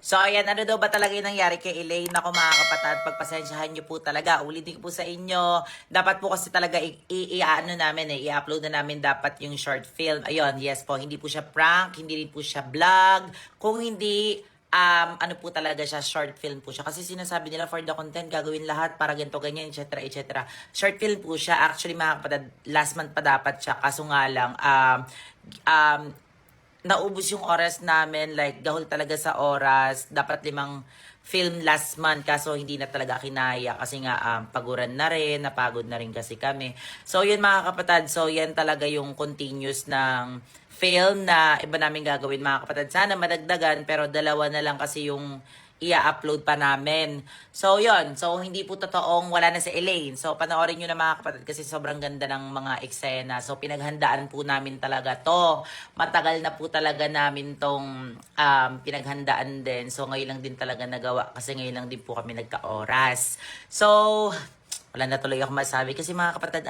So, ayan, ano daw ba talaga yung nangyari kay Elaine? Ako mga kapatid, pagpasensyahan nyo po talaga. Ulitin ko po sa inyo. Dapat po kasi talaga i-ano namin i-upload na namin dapat yung short film. Ayun, yes po, hindi po siya prank, hindi rin po siya vlog. Kung hindi, ano po talaga siya, short film po siya. Kasi sinasabi nila for the content, gagawin lahat para ganito, ganyan, etc. etc. Short film po siya. Actually, mga kapatid, last month pa dapat siya. Kaso nga lang, um, naubos yung oras namin, like gahol talaga sa oras. Dapat 5 film last month, kaso hindi na talaga kinaya kasi nga paguran na rin, napagod na rin kasi kami. So yun mga kapatid, so yan talaga yung continuous ng film na iba namin gagawin mga kapatid. Sana madagdagan pero 2 na lang kasi yung i-upload pa namin. So, yun. So, hindi po totoong wala na si Elaine. So, panoorin nyo na mga kapatid kasi sobrang ganda ng mga eksena. So, pinaghandaan po namin talaga to. Matagal na po talaga namin tong pinaghandaan din. So, ngayon lang din talaga nagawa kasi ngayon lang din po kami nagka-oras. So, wala na tuloy ako masabi kasi mga kapatid,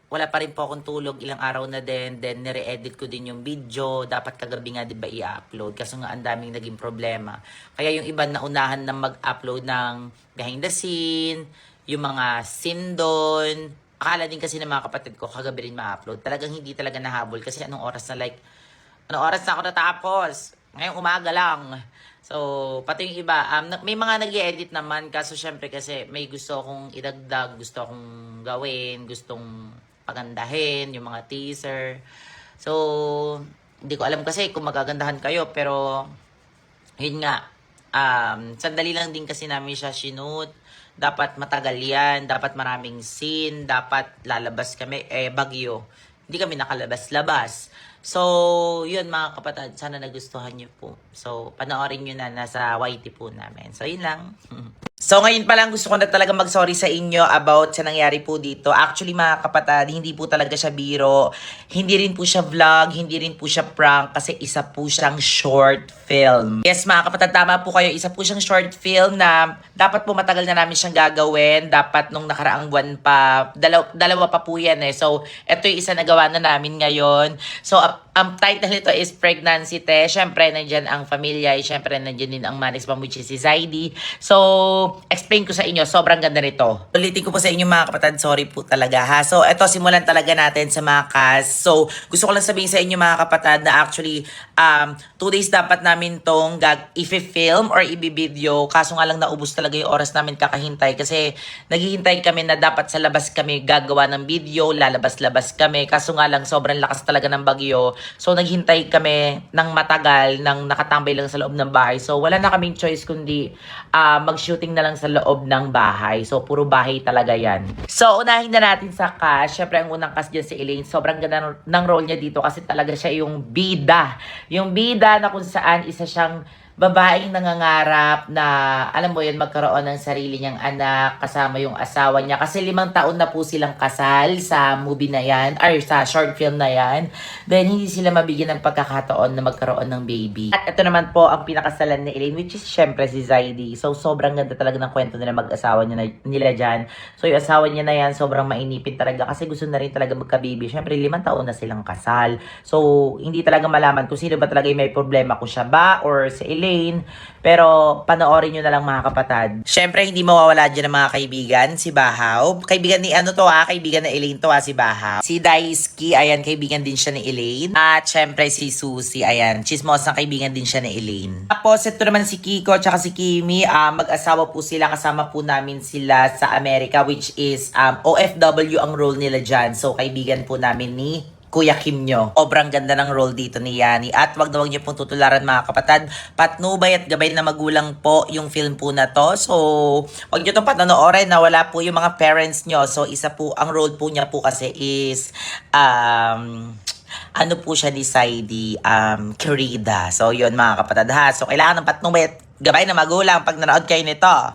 wala pa rin po akong tulog, ilang araw na din, then nire-edit ko din yung video, dapat kagabi nga diba i-upload, kasi nga ang daming naging problema. Kaya yung iba na unahan na mag-upload ng behind the scene, yung mga scene doon, akala din kasi ng mga kapatid ko, kagabi rin ma-upload. Talagang hindi talaga nahabol, kasi anong oras na anong oras na ako natapos? Ngayong umaga lang. So, pati yung iba, may mga nag-edit naman, kaso syempre kasi may gusto akong idagdag, gusto akong gawin, gustong pagandahin, yung mga teaser. So, hindi ko alam kasi kung magagandahan kayo, pero yun nga, sandali lang din kasi namin siya shoot. Dapat matagal yan, dapat maraming scene, dapat lalabas kami, bagyo. Hindi kami nakalabas-labas. So, yun mga kapatid, sana nagustuhan nyo po. So, panoorin nyo na nasa YT po namin. So, yun lang. So, ngayon pa lang gusto ko na talaga mag-sorry sa inyo about sa nangyari po dito. Actually, mga kapatid, hindi po talaga siya biro. Hindi rin po siya vlog, hindi rin po siya prank kasi isa po siyang short film. Yes, mga kapatid, tama po kayo. Isa po siyang short film na dapat po matagal na namin siyang gagawin. Dapat nung nakaraang buwan pa. Dalawa pa po yan eh. So, ito yung isa na gawa na namin ngayon. So, ang title nito is Pregnancy Test. Siyempre, nandyan ang pamilya. Siyempre, nandyan din ang management which is si Zaidi. So, explain ko sa inyo, sobrang ganda nito. Ulitin ko po sa inyo mga kapatid, sorry po talaga ha. So, eto, simulan talaga natin sa mga cast. So, gusto ko lang sabihin sa inyo mga kapatid na actually, 2 days dapat namin tong i-film or i-video. Kaso nga lang naubos talaga yung oras namin kakahintay kasi naghihintay kami na dapat sa labas kami gagawa ng video, lalabas-labas kami. Kaso nga lang sobrang lakas talaga ng bagyo. So, naghintay kami ng matagal, ng nakatambay lang sa loob ng bahay. So, wala na kaming choice kundi mag-shooting na lang sa loob ng bahay. So, puro bahay talaga yan. So, unahin na natin sa cast. Syempre, ang unang cast dyan si Elaine. Sobrang ganda ng role niya dito kasi talaga siya yung bida. Yung bida na kung saan isa siyang babaeng nangangarap na, alam mo yun, magkaroon ng sarili niyang anak, kasama yung asawa niya. Kasi 5 taon na po silang kasal sa movie na yan, or sa short film na yan. Then, hindi sila mabigyan ng pagkakataon na magkaroon ng baby. At ito naman po ang pinakasalan ni Elaine, which is syempre si Zaidi. So, sobrang ganda talaga ng kwento nila mag-asawa nila dyan. So, yung asawa niya na yan, sobrang mainipin talaga kasi gusto na rin talaga magka-baby. Syempre, 5 taon na silang kasal. So, hindi talaga malaman kung sino ba talaga yung may problema, kung siya ba or si Elaine. Pero panoorin nyo na lang mga kapatid. Syempre hindi mawawala dyan ng mga kaibigan, si Bahaw. Kaibigan ni kaibigan na Elaine to si Bahaw. Si Daisuke, ayan, kaibigan din siya ni Elaine. At syempre si Susie, ayan, chismosang kaibigan din siya ni Elaine. Tapos ito naman si Kiko tsaka si Kimi, mag-asawa po sila, kasama po namin sila sa Amerika, which is OFW ang role nila dyan. So kaibigan po namin ni Kuya Kim nyo. Sobrang ganda ng role dito ni Yani. At wag na wag niyo pong tutularan mga kapatid. Patnubay at gabay na magulang po yung film po na to. So, wag niyo itong patanoorin na wala po yung mga parents nyo. So, isa po, ang role po niya po kasi is, ano po siya ni Saidi, Kirida. So, yun mga kapatid ha. So, kailangan ng patnubay at gabay na magulang pag nanood kayo nito.